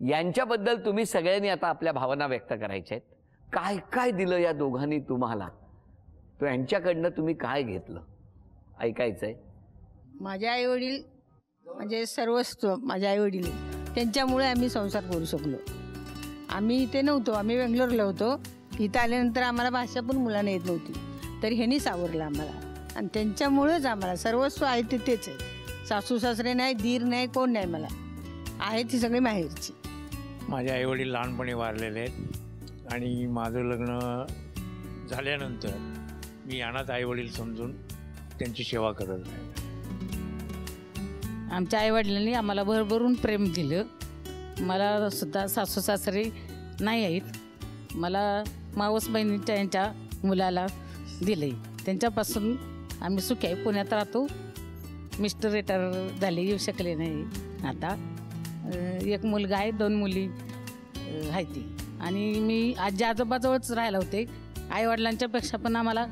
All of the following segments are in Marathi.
यांच्याबद्दल तुम्ही सगळ्यांनी आता आपल्या भावना व्यक्त करायच्या आहेत. काय काय दिलं या दोघांनी तुम्हाला, तो यांच्याकडनं तुम्ही काय घेतलं ऐकायचंय. माझे आई वडील म्हणजे सर्वस्व, माझे आई वडील त्यांच्यामुळे आम्ही संसार करू शकलो. आम्ही इथे नव्हतो, आम्ही बेंगलोरला होतो. इथं आल्यानंतर आम्हाला भाषा पण मुलांना येत नव्हती, तरी ह्यांनी सावरलं आम्हाला. आणि त्यांच्यामुळेच आम्हाला सर्वस्व आहे ते तेच आहे. सासू सासरे नाही, दीर नाही, कोण नाही. मला आहे ती सगळी माहेरची. माझे आईवडील लहानपणी वारलेले आहेत आणि माझं लग्न झाल्यानंतर मी अनाथ आईवडील समजून त्यांची सेवा करत आहे. आमच्या आईवडिलांनी आम्हाला भरभरून प्रेम दिलं. मला सुद्धा सासू सासरे नाही आहेत. मला मावस बहिणीच्या यांच्या मुलाला दिले. त्यांच्यापासून आम्ही सुखी आहे. पुण्यात राहतो. मिस्टर रिटायर झाले, येऊ शकले नाही. आता एक मुलगा आहे, 2 मुली आहे ती. आणि मी आजी आजोबाजवळच राहायला होते. आईवडिलांच्यापेक्षा पण आम्हाला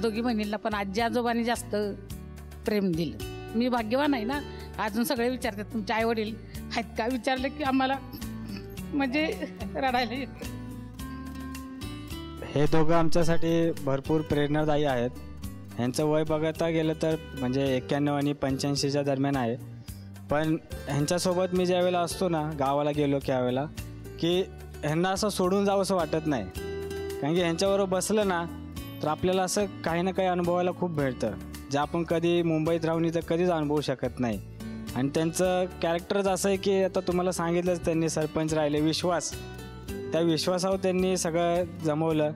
दोघी बहिणींना पण आजी आजोबांनी जास्त प्रेम दिलं. मी भाग्यवान आहे ना. अजून सगळे विचारतात तुमचे आईवडील आहेत का, विचारलं की आम्हाला म्हणजे रडायला येतं. हे दोघं आमच्यासाठी भरपूर प्रेरणादायी आहेत. ह्यांचं वय बघता गेलं तर म्हणजे 91 आणि 85च्या दरम्यान आहे. पण ह्यांच्यासोबत मी ज्यावेळेला असतो ना, गावाला गेलो त्यावेळेला, की ह्यांना असं सोडून जावं असं वाटत नाही. कारण की ह्यांच्याबरोबर बसलं ना तर आपल्याला असं काही ना काही अनुभवायला खूप भेटतं, जे आपण कधी मुंबईत राहून इथं कधीच अनुभवू शकत नाही. आणि त्यांचं कॅरेक्टरच असं आहे की आता तुम्हाला सांगितलंच, त्यांनी सरपंच राहिले, विश्वास, त्या विश्वासावर त्यांनी सगळं जमवलं.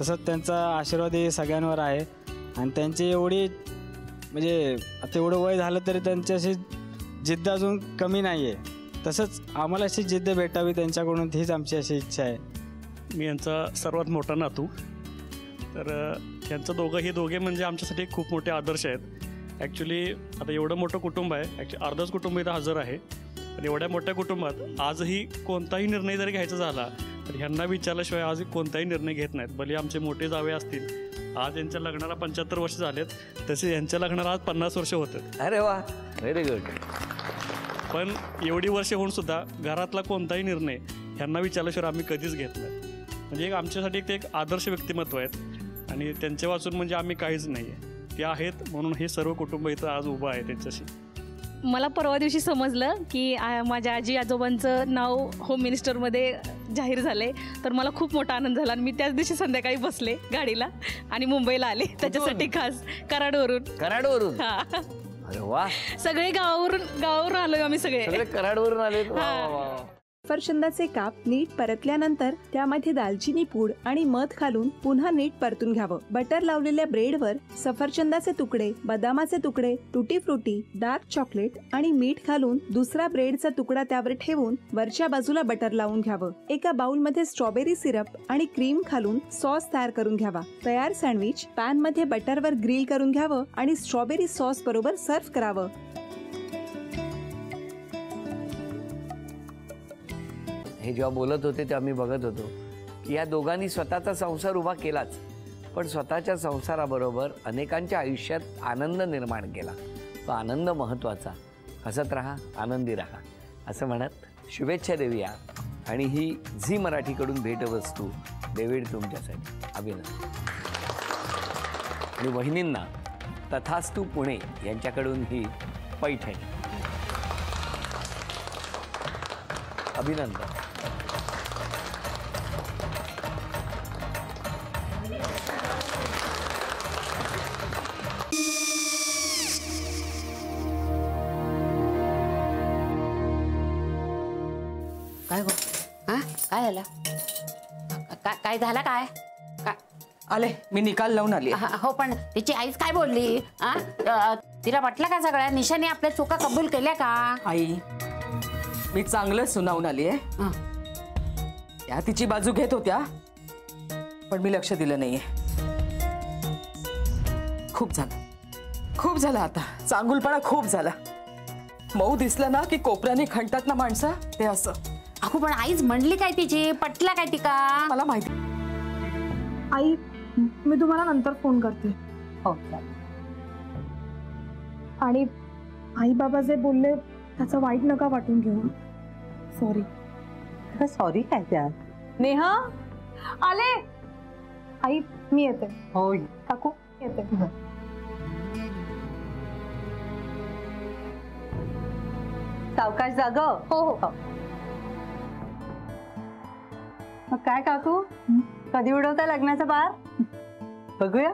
तसंच त्यांचा आशीर्वादही सगळ्यांवर आहे. आणि त्यांची एवढी म्हणजे आता एवढं वय झालं तरी त्यांची अशी जिद्द अजून कमी नाही आहे. तसंच आम्हाला अशी जिद्द भेटावी त्यांच्याकडून, हीच आमची अशी इच्छा आहे. मी यांचा सर्वात मोठा नातू. तर हे दोघे म्हणजे आमच्यासाठी खूप मोठे आदर्श आहेत. ॲक्च्युली आता एवढं मोठं कुटुंब आहे, अर्धच कुटुंब इथं हजर आहे. पण एवढ्या मोठ्या कुटुंबात आजही कोणताही निर्णय जरी घ्यायचा झाला तर ह्यांना विचारल्याशिवाय आज कोणताही निर्णय घेत नाहीत. भले आमचे मोठे जावे असतील, आज यांच्या लग्नाला 75 वर्ष झालेत, तसे यांच्या लग्नाला आज 50 वर्ष होतात. अरे वा, व्हेरी गुड. पण एवढी वर्ष होऊन सुद्धा घरातला कोणताही निर्णय ह्यांना विचारल्याशिवाय आम्ही कधीच घेत नाही. म्हणजे आमच्यासाठी एक आदर्श व्यक्तिमत्व आहेत आणि त्यांच्या वाचून म्हणजे आम्ही काहीच नाही आहे. ते आहेत म्हणून हे सर्व कुटुंब इथं आज उभं आहे त्यांच्याशी. मला परवा दिवशी समजलं की माझ्या आजी आजोबांचं नाव होम मिनिस्टरमध्ये जाहीर झाले. तर मला खूप मोठा आनंद झाला आणि मी त्याच दिवशी संध्याकाळी बसले गाडीला आणि मुंबईला आले त्याच्यासाठी, खास कराडवरून. हा, अरे वा, सगळे गावावरून आलोय आम्ही, सगळे कराडवरून आले. सफरचंदाचे काप नीट परतल्यानंतर त्यामध्ये दालचिनी पूड आणि मध घालून पुन्हा नीट परतून घ्यावं. बटर लावलेल्या ब्रेडवर सफरचंदाचे तुकडे, बदामाचे तुकडे, टुटी फ्रुटी, डार्क चॉकलेट आणि मीठ घालून दुसरा ब्रेडचा तुकडा त्यावर ठेवून वरच्या बाजूला बटर लावून घ्यावं. एका बाउलमध्ये स्ट्रॉबेरी सिरप आणि क्रीम घालून सॉस तयार करून घ्यावा. तयार सँडविच पॅन मध्ये बटरवर ग्रिल करून घ्यावं आणि स्ट्रॉबेरी सॉस बरोबर सर्व्ह करावं. हे जेव्हा बोलत होते तेव्हा मी बघत होतो की या दोघांनी स्वतःचा संसार उभा केलाच, पण स्वतःच्या संसाराबरोबर अनेकांच्या आयुष्यात आनंद निर्माण केला. तो आनंद महत्त्वाचा. हसत राहा, आनंदी राहा असं म्हणत शुभेच्छा देऊया. आणि ही झी मराठीकडून भेटवस्तू डेव्हिड तुमच्यासाठी. अभिनंदन. आणि वहिनींना तथास्तू पुणे यांच्याकडून ही पैठणी. अभिनंदन. काय गो, हा काय झालं? काय झालं? काय आले, मी निकाल लावून आली. हो, पण तिची आईच काय बोलली? तिला वाटलं का सगळ्या निशाने आपल्या चुका कबूल केल्या का? आई, मी चांगलं सुनावून आली आहे. त्या तिची बाजू घेत होत्या, पण मी लक्ष दिलं नाहीये. खूप झालं आता. चांगुलपणा खूप झाला. मऊ दिसलं ना की कोपऱ्याने खणतात ना माणसं, ते असं. अगो, पण आईच म्हणली काय तिची? पटला काय ती का? मला माहिती. आई, मी तुम्हाला नंतर फोन करते. हो. आणि आई बाबा जे बोलले त्याचं वाईट नका वाटून घेऊ. सॉरी. सॉरी काय त्या नेहा आले. आई मी येते. होय काकू येते. सावकाश जाग. हो हो. मग काय काकू कधी उडवता लग्नाचा बार बघूया.